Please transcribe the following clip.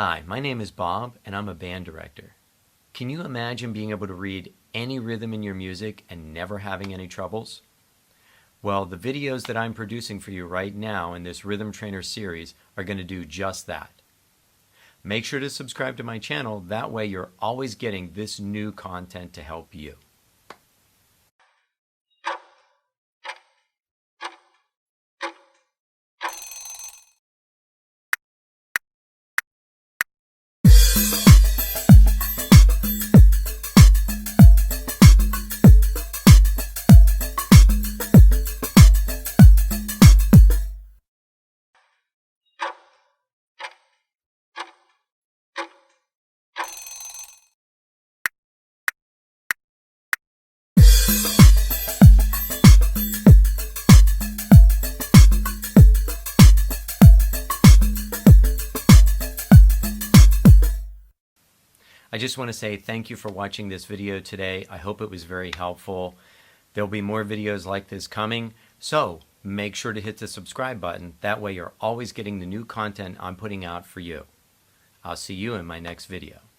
Hi, my name is Bob, and I'm a band director. Can you imagine being able to read any rhythm in your music and never having any troubles? Well, the videos that I'm producing for you right now in this Rhythm Trainer series are going to do just that. Make sure to subscribe to my channel, that way you're always getting this new content to help you. I just want to say thank you for watching this video today. I hope it was very helpful. There'll be more videos like this coming, so make sure to hit the subscribe button. That way you're always getting the new content I'm putting out for you. I'll see you in my next video.